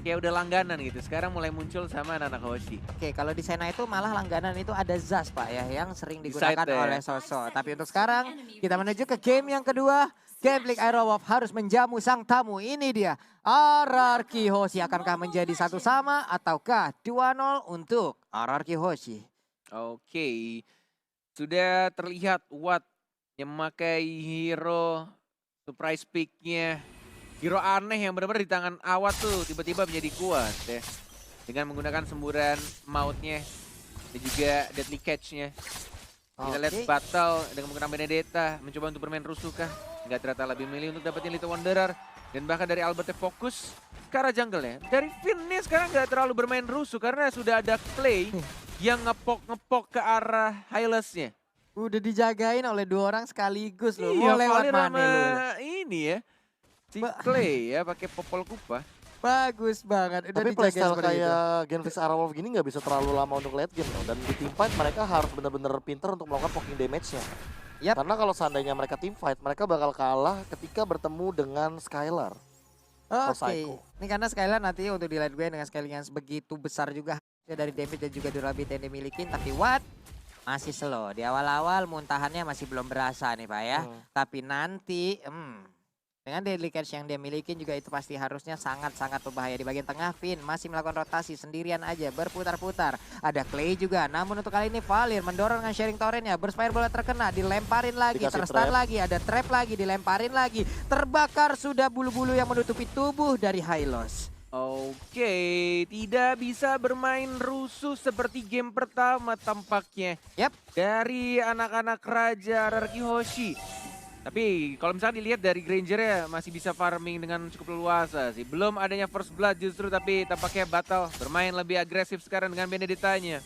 Kayak udah langganan gitu. Sekarang mulai muncul sama anak-anak Hoshi. Oke, kalau di Sena itu malah langganan itu ada Zaz Pak ya, yang sering digunakan oleh Soso. Tapi untuk sekarang kita menuju ke game yang kedua. Gambling Aerowolf harus menjamu sang tamu. Ini dia RRQ Hoshi. Akankah menjadi satu sama ataukah 2-0 untuk RRQ Hoshi? Oke. Sudah terlihat Watt yang memakai hero surprise pick-nya. Hero aneh yang benar-benar di tangan Awat tuh tiba-tiba menjadi kuat ya. Dengan menggunakan semburan mautnya dan juga deadly catch-nya. Kita lihat battle dengan menggunakan Benedetta mencoba untuk bermain rusuh kah? Nggak ternyata lebih milih untuk dapetin Little Wanderer. Dan bahkan dari Albert fokus ke arah jungle ya. Dari Finn nih sekarang nggak terlalu bermain rusuh karena sudah ada Clay yang ngepok-ngepok ke arah Hylas-nya. Udah dijagain oleh dua orang sekaligus loh. Iya, Mau lewat mana lu? Ini ya. Si Clay ya pakai popol kupa. Bagus banget. Udah tapi playstyle kayak Genflix Aerowolf gini nggak bisa terlalu lama untuk late game loh. Dan di team fight mereka harus benar-benar pintar untuk melakukan poking damage-nya. Karena kalau seandainya mereka team fight, mereka bakal kalah ketika bertemu dengan Skylar. Oke. Ini karena Skylar nanti untuk di late game dengan scaling yang begitu besar juga dari damage dan juga durability yang dimiliki. Tapi Watt masih slow. Di awal-awal muntahannya masih belum berasa nih Pak ya. Tapi nanti dengan deadly catch yang dia miliki juga itu pasti harusnya sangat-sangat berbahaya. Di bagian tengah Finn masih melakukan rotasi sendirian aja berputar-putar. Ada Clay juga, namun untuk kali ini Valir mendorong dengan sharing torrentnya. Burstfire bola terkena, dilemparin lagi, terstun lagi, ada trap lagi, dilemparin lagi. Terbakar sudah bulu-bulu yang menutupi tubuh dari Hylos. Oke, tidak bisa bermain rusuh seperti game pertama tampaknya. Dari anak-anak Raja RRQ Hoshi. Tapi kalau misalnya dilihat dari Granger ya masih bisa farming dengan cukup leluasa sih. Belum adanya first blood justru, tapi tampaknya Battle bermain lebih agresif sekarang dengan Benedettanya.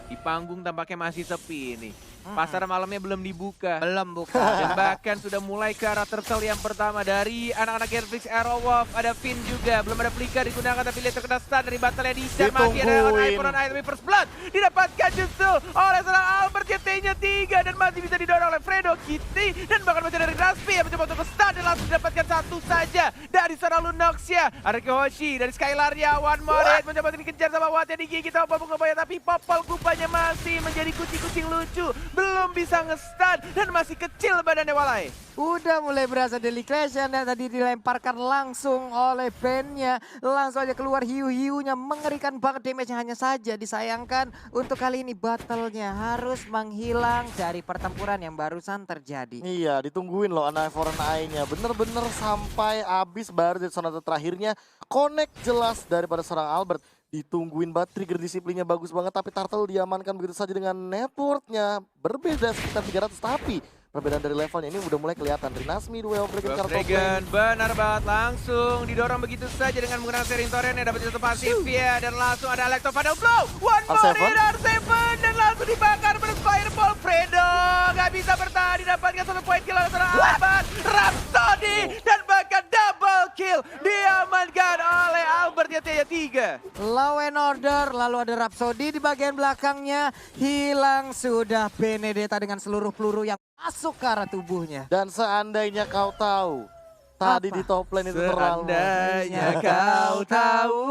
Di panggung tampaknya masih sepi ini. Pasar malamnya belum dibuka. Belum buka. Dan bahkan sudah mulai ke arah turtle yang pertama dari anak-anak Genflix Aerowolf. Ada Finn juga, belum ada flicker digunakan tapi lihat terkena stun dari battle yang di-share. Masih ada on eye tapi first blood didapatkan justru oleh seorang Albert. CT-nya 3 dan masih bisa didorong oleh Fredo Kitty. Dan bahkan masih dari Raspi yang mencoba untuk stun dan langsung didapatkan satu saja dari seorang Lunoxia. RRQ Hoshi dari Skylar-nya, one more hit mencoba untuk dikejar sama Watt yang digigit sama Popol Kupanya, tapi Popol Kupanya masih menjadi kucing-kucing lucu. Belum bisa nge-stun dan masih kecil badannya Walai. Udah mulai berasa delicration dan tadi dilemparkan langsung oleh bandnya. Langsung aja keluar hiu-hiunya, mengerikan banget damage-nya. Hanya saja disayangkan untuk kali ini battle-nya harus menghilang dari pertempuran yang barusan terjadi. Iya, ditungguin loh Ana Foreign Eye-nya. Bener-bener sampai habis baru di sonata terakhirnya. Connect jelas daripada seorang Albert. Ditungguin banget, trigger disiplinnya bagus banget, tapi Turtle diamankan begitu saja dengan networknya. Berbeda sekitar 300, tapi perbedaan dari levelnya ini udah mulai kelihatan. Rinasmi, Duel Dragon, benar banget, langsung didorong begitu saja dengan menggunakan sharing torrent yang dapat satu pasif ya. Dan langsung ada Electro Final Blow, one more hit R7 dan langsung dibakar Fireball. Fredo gak bisa bertahan, didapatkan satu point kill oleh seorang Albert. Rhapsody dan bahkan double kill diamankan oleh Albert ya 3. Law and Order, lalu ada Rhapsody di bagian belakangnya. Hilang sudah Benedetta dengan seluruh peluru yang masuk ke arah tubuhnya. Dan seandainya kau tahu, tadi di top lane itu terlalu. Seandainya kau tahu.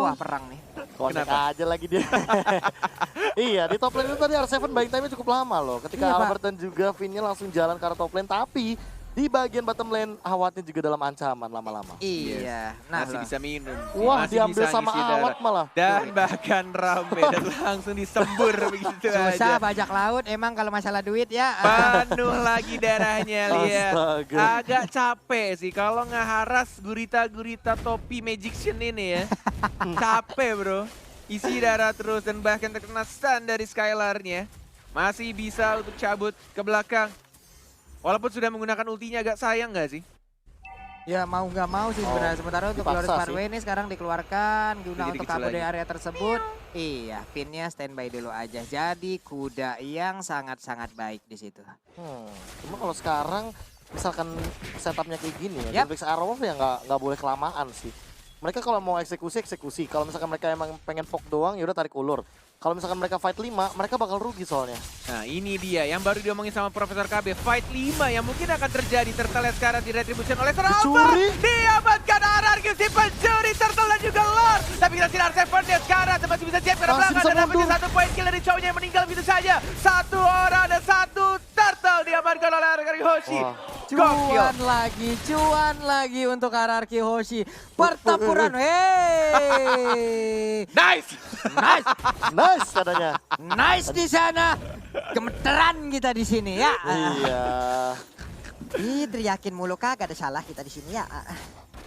Wah, perang nih. Connect aja lagi dia. Iya, di top lane itu tadi R7 buying time-nya cukup lama loh. Ketika Albert dan juga Finn-nya langsung jalan ke arah top lane, tapi di bagian bottom lane Awatnya juga dalam ancaman lama-lama. Iya. Nah, masih bisa minum. Wah, masih diambil bisa sama Awat malah. Dan bahkan rame dan langsung disembur begitu aja. Susah bajak laut emang kalau masalah duit ya. Penuh lagi darahnya, lihat. Agak capek sih kalau ngeharas gurita-gurita topi Magician ini ya. Capek bro. Isi darah terus dan bahkan terkena stun dari Skylar-nya. Masih bisa untuk cabut ke belakang. Walaupun sudah menggunakan ultinya, agak sayang gak sih? Ya mau nggak mau sih sebenarnya. Sementara untuk Glorious Parway ini sekarang dikeluarkan guna untuk kabur dari area tersebut. Iya, Finn-nya standby dulu aja. Jadi kuda yang sangat-sangat baik di situ. Cuma kalau sekarang misalkan setupnya kayak gini ya, Genflix Aerowolf ya nggak boleh kelamaan sih. Mereka kalau mau eksekusi, kalau misalkan mereka emang pengen poke doang, ya udah tarik ulur. kalau misalkan mereka fight 5, mereka bakal rugi soalnya. Nah ini dia yang baru diomongin sama Profesor KB. Fight 5 yang mungkin akan terjadi. Tertelet sekarang di retribution oleh seorang Dicuri. Albert. Diamankan RRQ si pencuri Turtle dan juga Lord. Tapi kita sinar Seven dia sekarang masih bisa jam ke Masih belakang. bisa Dan dapetin mundur. 1 poin kill dari cowoknya yang meninggal begitu saja. 1 orang dan 1 Turtle diamankan oleh RRQ Hoshi. Wah. Gokil. Cuan lagi untuk RRQ Hoshi. Pertempuran, hey, Nice. nice, Nice katanya. nice di sana. Gemeteran kita di sini ya. Iya. Ih, teriakin mulu kagak ada salah kita di sini ya.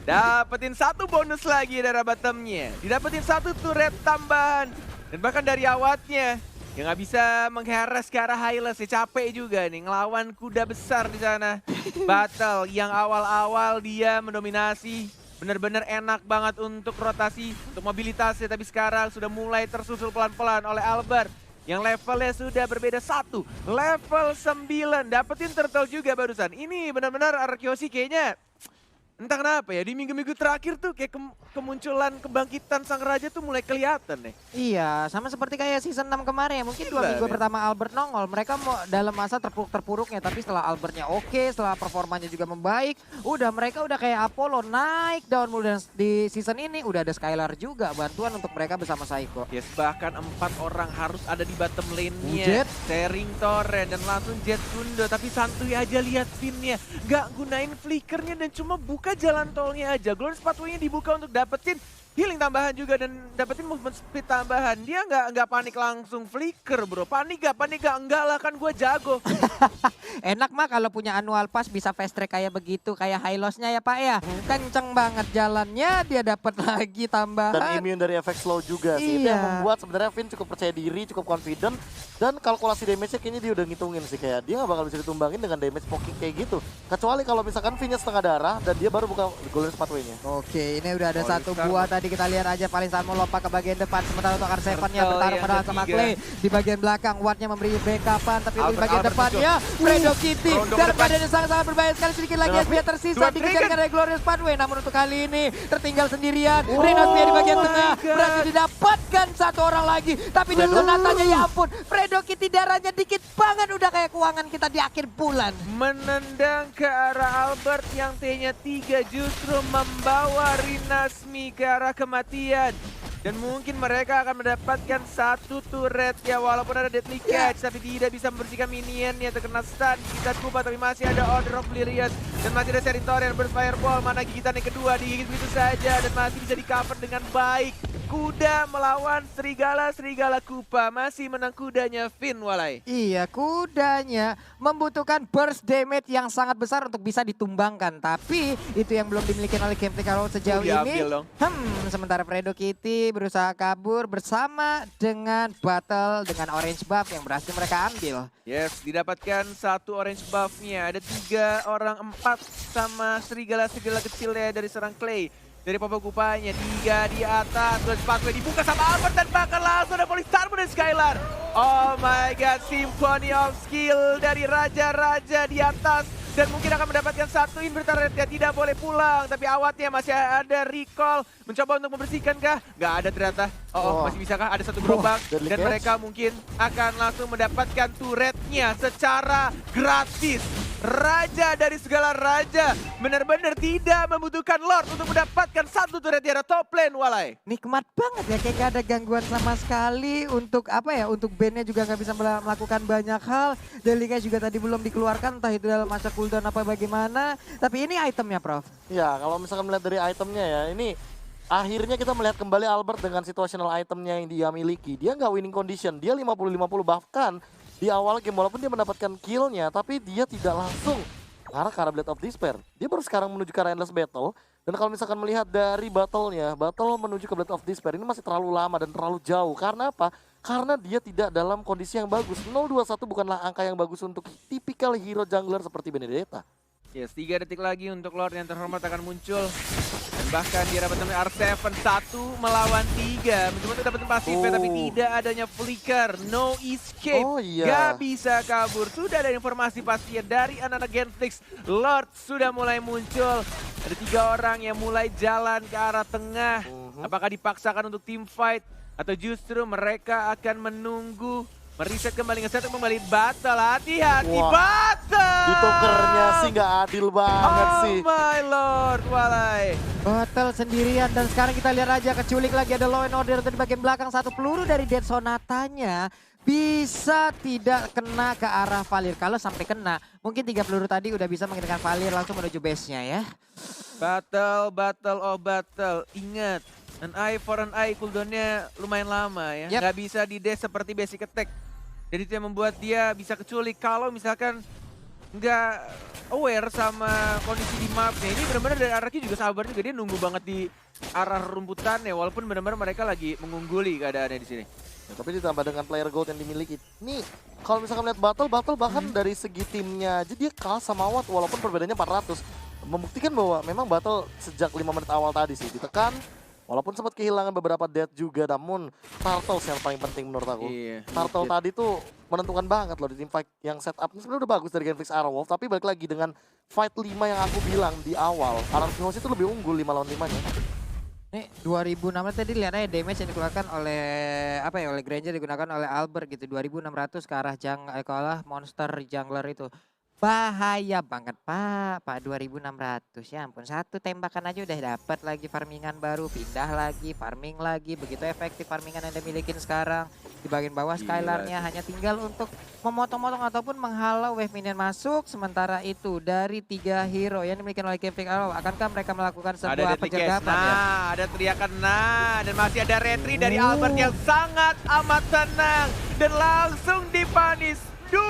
Dapetin 1 bonus lagi dari bottomnya. Didapetin 1 turret tambahan. Dan bahkan dari awatnya. Yang nggak bisa mengheres ke arah Hylas. Ya capek juga nih ngelawan kuda besar di sana. Battle yang awal-awal dia mendominasi. Benar-benar enak banget untuk rotasi, untuk mobilitasnya. Tapi sekarang sudah mulai tersusul pelan-pelan oleh Albert. Yang levelnya sudah berbeda 1. Level 9. Dapetin turtle juga barusan. Ini benar-benar Arkeosi kayaknya entah kenapa ya, di minggu-minggu terakhir tuh kayak kemunculan kebangkitan sang raja tuh mulai kelihatan nih. Iya, sama seperti kayak season 6 kemarin ya. Mungkin 2 Gila, minggu men. pertama Albert nongol, mereka mau dalam masa terpuruk-terpuruknya. Tapi setelah Albertnya oke, setelah performanya juga membaik, mereka udah kayak Apollo naik daun mulu. Dan di season ini udah ada Skylar juga, bantuan untuk mereka bersama Saiko. Yes, bahkan 4 orang harus ada di bottom lane-nya. Jet. Sharing torrent dan langsung Jet Kundo. Tapi santuy aja lihat pinnya. Gak gunain flickernya dan cuma buka jalan tolnya aja. Glorious Pathway-nya dibuka untuk dapetin healing tambahan juga dan dapetin movement speed tambahan. Dia nggak panik langsung flicker bro. Panik gak? Enggak lah kan gue jago. Enak mah kalau punya annual pass bisa fast track kayak begitu, kayak high loss-nya ya Pak ya. Kenceng banget jalannya, dia dapat lagi Dan tambahan. immune dari efek slow juga sih. Itu Iya. yang membuat sebenarnya Finn cukup percaya diri, cukup confident. Dan kalkulasi damage-nya kayaknya dia udah ngitungin sih. Kayak dia gak bakal bisa ditumbangin dengan damage poking kayak gitu. Kecuali kalau misalkan Finn-nya setengah darah dan dia baru buka Golden Pathway-nya. Oke, ini udah ada Oh, satu Listar. buah tadi kita lihat aja paling mau lompat ke bagian depan. Sementara untuk R7-nya Turtle bertarung yang padahal sama ketiga. Clay. Di bagian belakang Watt-nya memberi backupan, tapi di Albert, bagian Albert depannya Fredo Kitty. Rondo Dan ke depan. badannya sangat-sangat berbahaya sekali, sedikit lagi Dengan SP tersisa dua dikejar trigger. oleh Glorious Pathway. Namun untuk kali ini tertinggal sendirian. Oh Rino Spear di bagian my tengah God. berhasil didapatkan 1 orang lagi. Tapi dari Fredo. sonatanya ya ampun, Fredo Kitty darahnya dikit banget, udah kayak keuangan kita di akhir bulan. Menendang ke arah Albert yang T-nya 3 justru membawa Rinasmi ke arah kematian. Dan mungkin mereka akan mendapatkan 1 turret ya walaupun ada deadly catch tapi tidak bisa membersihkan minionnya terkena stun gigitan Kuba tapi masih ada Order of Lyrian dan masih ada Sharing Torrent Burst Fireball mana gigitan yang kedua digigit begitu saja dan masih bisa di cover dengan baik. Kuda melawan serigala Kupa masih menang kudanya Finn Walai. Iya, kudanya membutuhkan burst damage yang sangat besar untuk bisa ditumbangkan. Tapi itu yang belum dimiliki oleh Game Carol sejauh Diambil ini. dong. Sementara Fredo Kitty berusaha kabur bersama dengan battle dengan orange buff yang berhasil mereka ambil. Yes, didapatkan 1 orange buff-nya. Ada 3 orang 4 sama serigala-serigala kecilnya dari serang Clay. Dari Papa Kupanya, 3 di atas, terus pathway dibuka sama Albert dan bahkan langsung ada Polistarmo dan Skylar. Oh my god, Symphony of Skill dari Raja-Raja di atas. Dan mungkin akan mendapatkan 1 inverter rate-nya, tidak boleh pulang. Tapi awatnya masih ada recall, mencoba untuk membersihkan kah? Nggak ada ternyata. Oh. Masih bisakah? Ada 1 gerobak. Deadly Dan catch. mereka mungkin akan langsung mendapatkan turretnya secara gratis. Raja dari segala raja benar-benar tidak membutuhkan Lord untuk mendapatkan 1 turret di arah top lane Walai. Nikmat banget ya, kayak gak ada gangguan sama sekali untuk apa ya, untuk bandnya juga nggak bisa melakukan banyak hal. Delika juga tadi belum dikeluarkan, entah itu dalam masa cooldown apa bagaimana. Tapi ini itemnya Prof. Ya, kalau misalkan melihat dari itemnya ya, ini akhirnya kita melihat kembali Albert dengan situational itemnya yang dia miliki. Dia nggak winning condition, dia 50-50 bahkan di awal game walaupun dia mendapatkan killnya, tapi dia tidak langsung mengarah ke arah Blade of Despair. Dia baru sekarang menuju ke arah Endless Battle. Dan kalau misalkan melihat dari battle-nya, battle menuju ke Blade of Despair ini masih terlalu lama dan terlalu jauh. Karena apa? Karena dia tidak dalam kondisi yang bagus. 021 bukanlah angka yang bagus untuk tipikal hero jungler seperti Benedetta. Yes, 3 detik lagi untuk Lord yang terhormat akan muncul. Dan bahkan di arah bottom R7 1 melawan 3. Mencoba untuk dapetin pasifnya tapi tidak adanya flicker. No escape. Oh iya. Gak bisa kabur. Sudah ada informasi pastinya dari anak-anak Genflix. Lord sudah mulai muncul. Ada 3 orang yang mulai jalan ke arah tengah. Apakah dipaksakan untuk team fight? Atau justru mereka akan menunggu mereset kembali, nge-set kembali battle. Hati-hati Wah, battle. Ditokernya sih nggak adil banget sih. Oh my lord, walai. Battle sendirian dan sekarang kita lihat aja keculik lagi ada Law and Order di bagian belakang. Satu peluru dari Dead Sonatanya bisa tidak kena ke arah Valir. Kalau sampai kena, mungkin 3 peluru tadi udah bisa mengenakan Valir langsung menuju base-nya ya. Battle, battle. Ingat, an eye for an eye cooldown-nya lumayan lama ya. Yep. Nggak bisa di-dash seperti basic attack. Jadi itu yang membuat dia bisa keculik. Kalau misalkan nggak aware sama kondisi di mapnya. Ini benar-benar dari RRQ juga sabar juga. Dia nunggu banget di arah rumputannya. Walaupun benar-benar mereka lagi mengungguli keadaannya di sini. Ya, tapi ditambah dengan player gold yang dimiliki. Nih, kalau misalkan lihat battle bahkan dari segi timnya aja dia kalah sama Watt walaupun perbedaannya 400. Membuktikan bahwa memang battle sejak 5 menit awal tadi sih ditekan. Walaupun sempat kehilangan beberapa death juga, namun Turtles yang paling penting menurut aku. Iya. Turtle tadi tuh menentukan banget loh di tim fight yang setup sebenarnya udah bagus dari Genflix Arrowwolf, tapi balik lagi dengan fight 5 yang aku bilang di awal, Anarchy House itu lebih unggul 5 lawan 5-nya. Nih 2006 tadi lihat aja damage yang dikeluarkan oleh oleh Granger digunakan oleh Albert gitu 2600 ke arah ke arah monster jungler itu. Bahaya banget Pak 2600 ya ampun, satu tembakan aja udah dapat lagi farmingan baru, pindah lagi, farming lagi, begitu efektif farmingan yang dimilikin sekarang. Di bagian bawah Skylar-nya hanya tinggal untuk memotong-motong ataupun menghalau wave minion masuk. Sementara itu dari 3 hero yang dimiliki oleh Genflix Arrow, akankah mereka melakukan Ada sebuah deadly case. penjergapan ya? Ada teriakan dan masih ada retry dari Albert yang sangat amat tenang. Dan langsung dipanis. 2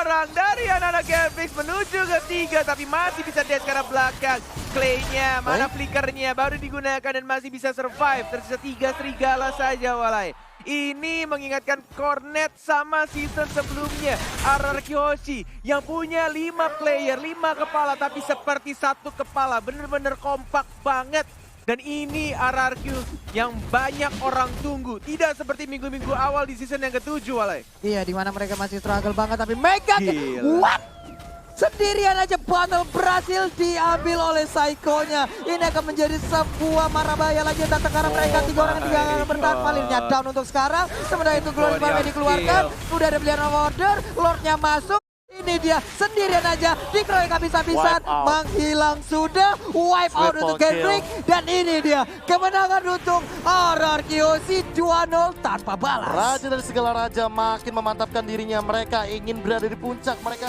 orang dari anak-anak Genflix menuju ke 3, tapi masih bisa dead ke arah belakang. Clay-nya, mana flickernya baru digunakan dan masih bisa survive. Tersisa 3 serigala saja walai. Ini mengingatkan Cornet sama season sebelumnya. RRQ Hoshi yang punya 5 player, 5 kepala tapi seperti satu kepala. Bener-bener kompak banget. Dan ini RRQ yang banyak orang tunggu. Tidak seperti minggu-minggu awal di season yang ke-7 walai. Iya, di mana mereka masih struggle banget tapi Mega Gila. what? Sendirian aja battle berhasil diambil oleh Psycho-nya. Ini akan menjadi sebuah marabaya lagi untuk karena mereka 3 orang yang tinggal bertahan. Valirnya down untuk sekarang. Sementara itu Glory Bomb dikeluarkan. Udah ada pilihan order, Lord-nya masuk. Ini dia sendirian aja dikeroyok habis-habisan, menghilang sudah, wipe out untuk Genflix. Dan ini dia kemenangan untuk RRQ Hoshi 2-0 tanpa balas. Raja dari segala raja makin memantapkan dirinya, mereka ingin berada di puncak, mereka